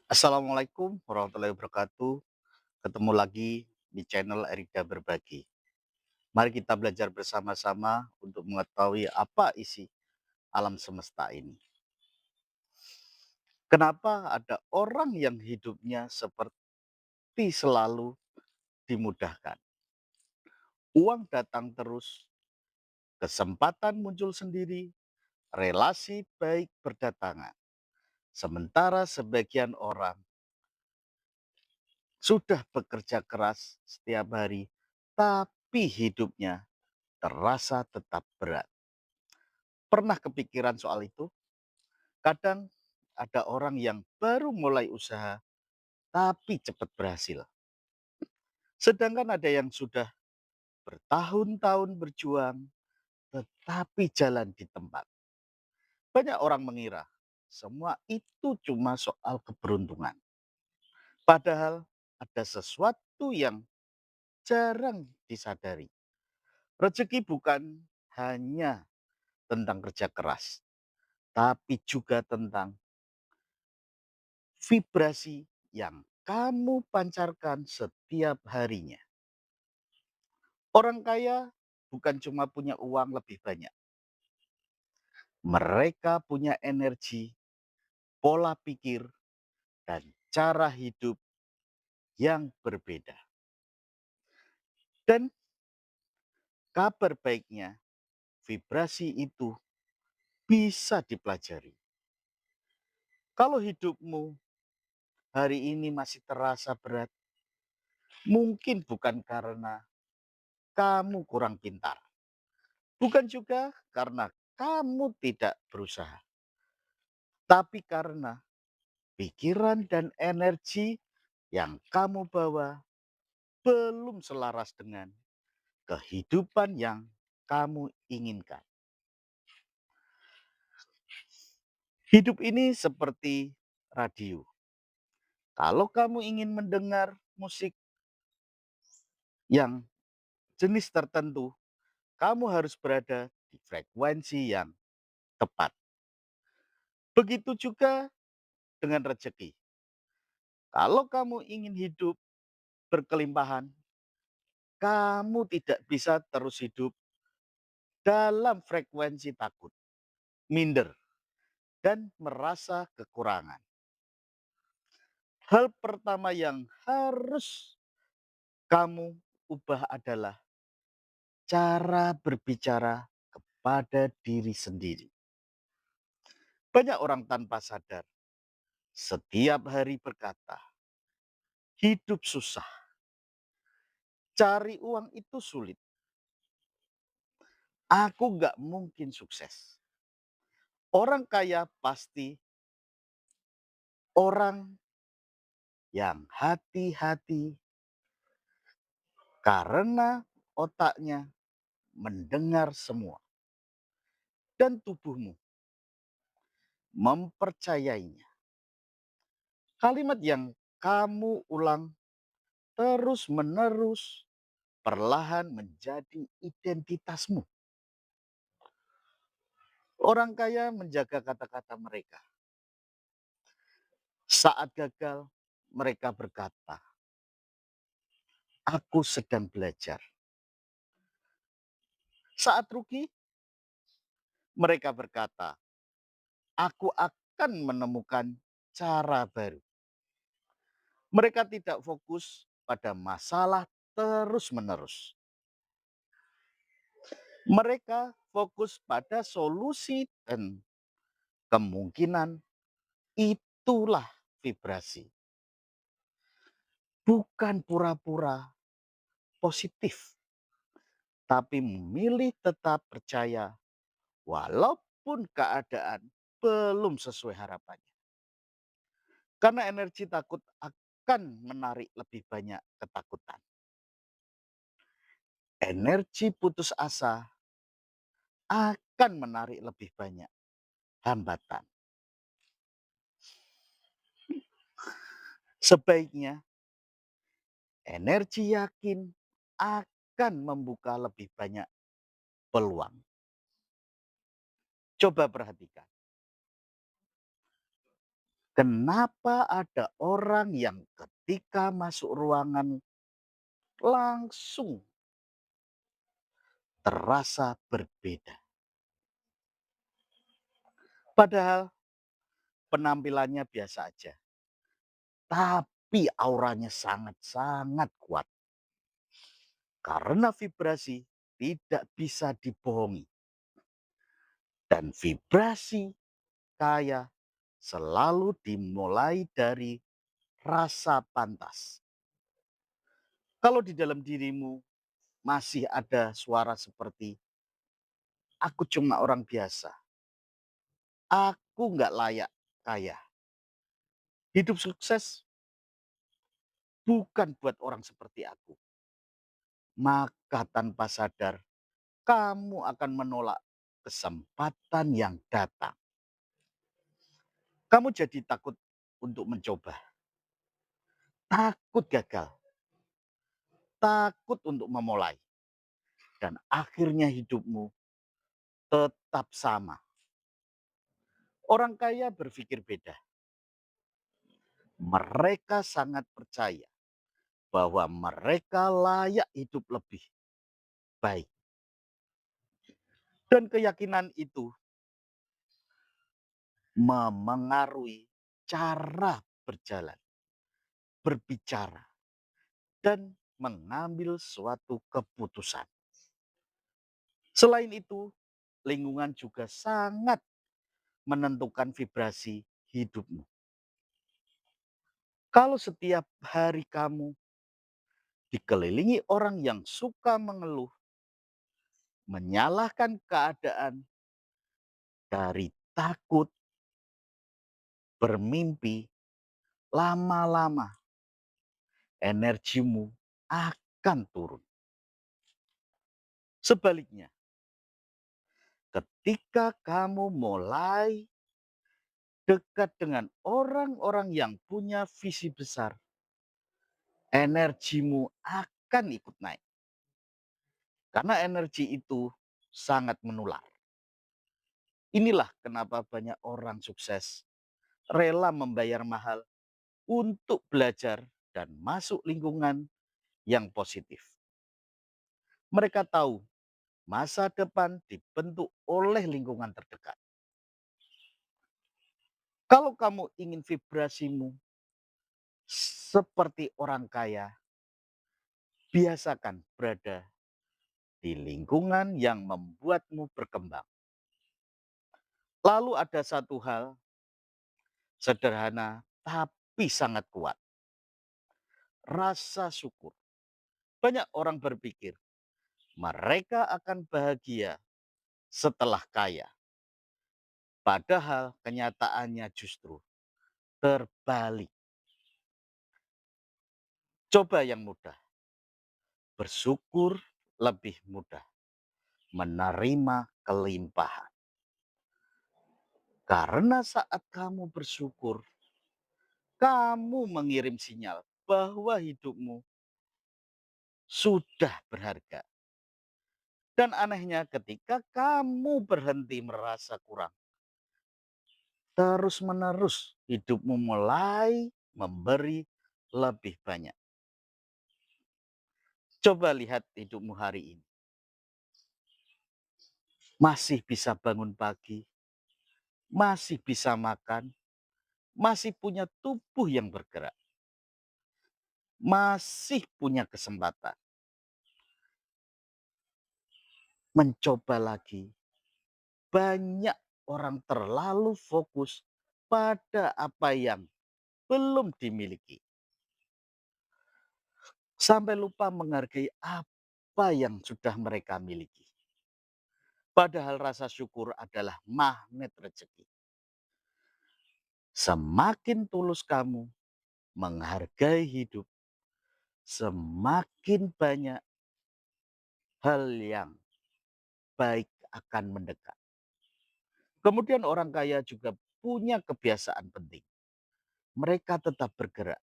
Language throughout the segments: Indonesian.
Assalamualaikum warahmatullahi wabarakatuh. Ketemu lagi di channel Erida Berbagi. Mari kita belajar bersama-sama untuk mengetahui apa isi alam semesta ini. Kenapa ada orang yang hidupnya seperti selalu dimudahkan? Uang datang terus, kesempatan muncul sendiri, relasi baik berdatangan. Sementara sebagian orang sudah bekerja keras setiap hari, tapi hidupnya terasa tetap berat. Pernah kepikiran soal itu? Kadang ada orang yang baru mulai usaha tapi cepat berhasil. Sedangkan ada yang sudah bertahun-tahun berjuang tetapi jalan di tempat. Banyak orang mengira semua itu cuma soal keberuntungan. Padahal ada sesuatu yang jarang disadari. Rezeki bukan hanya tentang kerja keras, tapi juga tentang vibrasi yang kamu pancarkan setiap harinya. Orang kaya bukan cuma punya uang lebih banyak. Mereka punya energi, pola pikir, dan cara hidup yang berbeda. Dan kabar baiknya, vibrasi itu bisa dipelajari. Kalau hidupmu hari ini masih terasa berat, mungkin bukan karena kamu kurang pintar. Bukan juga karena kamu tidak berusaha. Tapi karena pikiran dan energi yang kamu bawa belum selaras dengan kehidupan yang kamu inginkan. Hidup ini seperti radio. Kalau kamu ingin mendengar musik yang jenis tertentu, kamu harus berada di frekuensi yang tepat. Begitu juga dengan rezeki. Kalau kamu ingin hidup berkelimpahan, kamu tidak bisa terus hidup dalam frekuensi takut, minder, dan merasa kekurangan. Hal pertama yang harus kamu ubah adalah cara berbicara kepada diri sendiri. Banyak orang tanpa sadar setiap hari berkata, hidup susah, cari uang itu sulit, aku gak mungkin sukses. Orang kaya pasti orang yang hati-hati karena otaknya mendengar semua dan tubuhmu mempercayainya. Kalimat yang kamu ulang terus-menerus perlahan menjadi identitasmu. Orang kaya menjaga kata-kata mereka. Saat gagal, mereka berkata, "Aku sedang belajar." Saat rugi, mereka berkata, "Aku akan menemukan cara baru." Mereka tidak fokus pada masalah terus-menerus. Mereka fokus pada solusi dan kemungkinan. Itulah vibrasi. Bukan pura-pura positif, tapi memilih tetap percaya walaupun keadaan belum sesuai harapannya. Karena energi takut akan menarik lebih banyak ketakutan. Energi putus asa akan menarik lebih banyak hambatan. Sebaiknya energi yakin akan membuka lebih banyak peluang. Coba perhatikan. Kenapa ada orang yang ketika masuk ruangan langsung terasa berbeda? Padahal penampilannya biasa aja, tapi auranya sangat-sangat kuat. Karena vibrasi tidak bisa dibohongi. Dan vibrasi kaya selalu dimulai dari rasa pantas. Kalau di dalam dirimu masih ada suara seperti, aku cuma orang biasa, aku nggak layak kaya. Hidup sukses bukan buat orang seperti aku. Maka tanpa sadar, kamu akan menolak kesempatan yang datang. Kamu jadi takut untuk mencoba, takut gagal, takut untuk memulai. Dan akhirnya hidupmu tetap sama. Orang kaya berpikir beda. Mereka sangat percaya bahwa mereka layak hidup lebih baik. Dan keyakinan itu memengaruhi cara berjalan, berbicara, dan mengambil suatu keputusan. Selain itu, lingkungan juga sangat menentukan vibrasi hidupmu. Kalau setiap hari kamu dikelilingi orang yang suka mengeluh, menyalahkan keadaan, dari takut, bermimpi, lama-lama energimu akan turun. Sebaliknya, ketika kamu mulai dekat dengan orang-orang yang punya visi besar, energimu akan ikut naik. Karena energi itu sangat menular. Inilah kenapa banyak orang sukses rela membayar mahal untuk belajar dan masuk lingkungan yang positif. Mereka tahu masa depan dibentuk oleh lingkungan terdekat. Kalau kamu ingin vibrasimu seperti orang kaya, biasakan berada di lingkungan yang membuatmu berkembang. Lalu ada satu hal sederhana tapi sangat kuat. Rasa syukur. Banyak orang berpikir mereka akan bahagia setelah kaya. Padahal kenyataannya justru terbalik. Coba yang mudah. Bersyukur lebih mudah. Menerima kelimpahan. Karena saat kamu bersyukur, kamu mengirim sinyal bahwa hidupmu sudah berharga. Dan anehnya ketika kamu berhenti merasa kurang, terus-menerus hidupmu mulai memberi lebih banyak. Coba lihat hidupmu hari ini. Masih bisa bangun pagi, masih bisa makan, masih punya tubuh yang bergerak, masih punya kesempatan mencoba lagi. Banyak orang terlalu fokus pada apa yang belum dimiliki, sampai lupa menghargai apa yang sudah mereka miliki. Padahal rasa syukur adalah magnet rezeki. Semakin tulus kamu menghargai hidup, semakin banyak hal yang baik akan mendekat. Kemudian orang kaya juga punya kebiasaan penting. Mereka tetap bergerak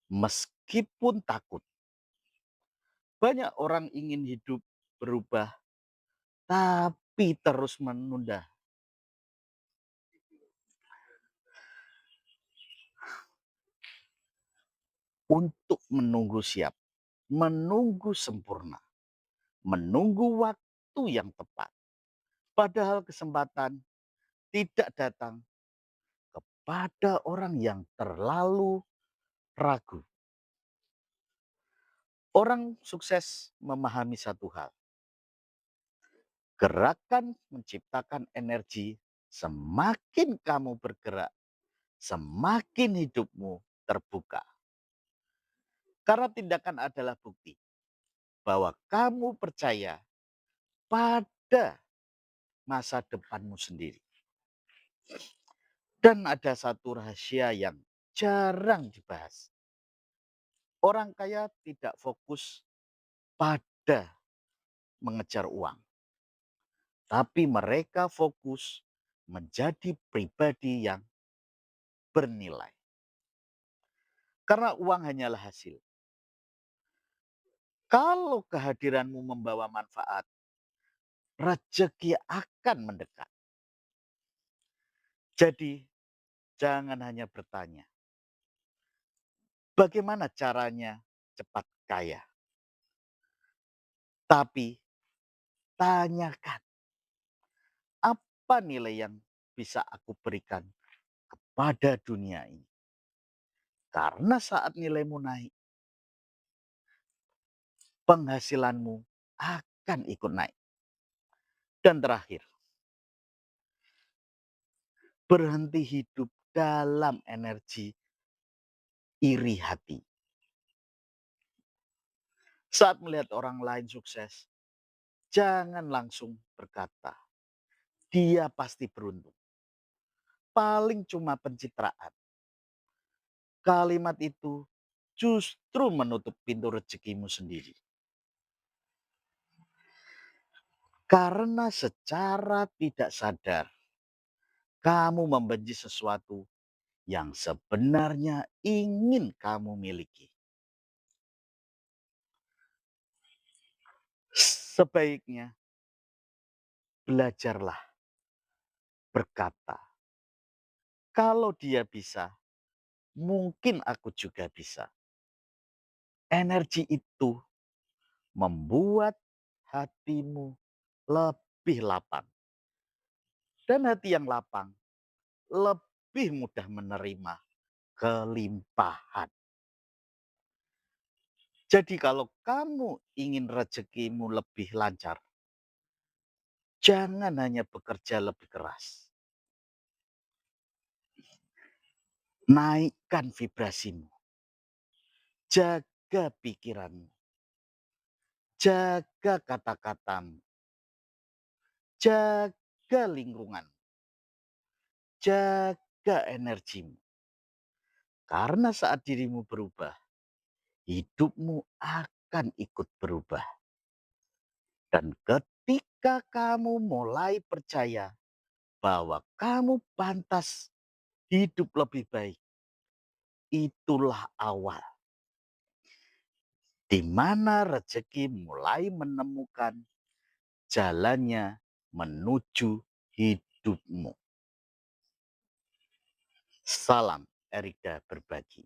meskipun takut. Banyak orang ingin hidup berubah tapi terus menunda. untuk menunggu siap, menunggu sempurna, menunggu waktu yang tepat. Padahal kesempatan tidak datang kepada orang yang terlalu ragu. Orang sukses memahami satu hal, gerakan menciptakan energi. Semakin kamu bergerak, semakin hidupmu terbuka. Karena tindakan adalah bukti bahwa kamu percaya pada masa depanmu sendiri. Dan ada satu rahasia yang jarang dibahas. Orang kaya tidak fokus pada mengejar uang, tapi mereka fokus menjadi pribadi yang bernilai. Karena uang hanyalah hasil. Kalau kehadiranmu membawa manfaat, rezeki akan mendekat. Jadi, jangan hanya bertanya, bagaimana caranya cepat kaya? Tapi tanyakan, apa nilai yang bisa aku berikan pada dunia ini? Karena saat nilaimu naik, penghasilanmu akan ikut naik. Dan terakhir, berhenti hidup dalam energi iri hati. Saat melihat orang lain sukses, jangan langsung berkata, dia pasti beruntung. Paling cuma pencitraan. Kalimat itu justru menutup pintu rezekimu sendiri. Karena secara tidak sadar, kamu membenci sesuatu yang sebenarnya ingin kamu miliki. Sebaiknya belajarlah berkata, kalau dia bisa, mungkin aku juga bisa. Energi itu membuat hatimu lebih lapang. Dan hati yang lapang lebih mudah menerima kelimpahan. Jadi kalau kamu ingin rezekimu lebih lancar, jangan hanya bekerja lebih keras. Naikkan vibrasimu. Jaga pikiranmu. Jaga kata-katamu. Jaga lingkungan. Jaga energimu. Karena saat dirimu berubah, hidupmu akan ikut berubah. Dan ketika kamu mulai percaya bahwa kamu pantas hidup lebih baik, itulah awal di mana rezeki mulai menemukan jalannya menuju hidupmu. Salam Erida Berbagi.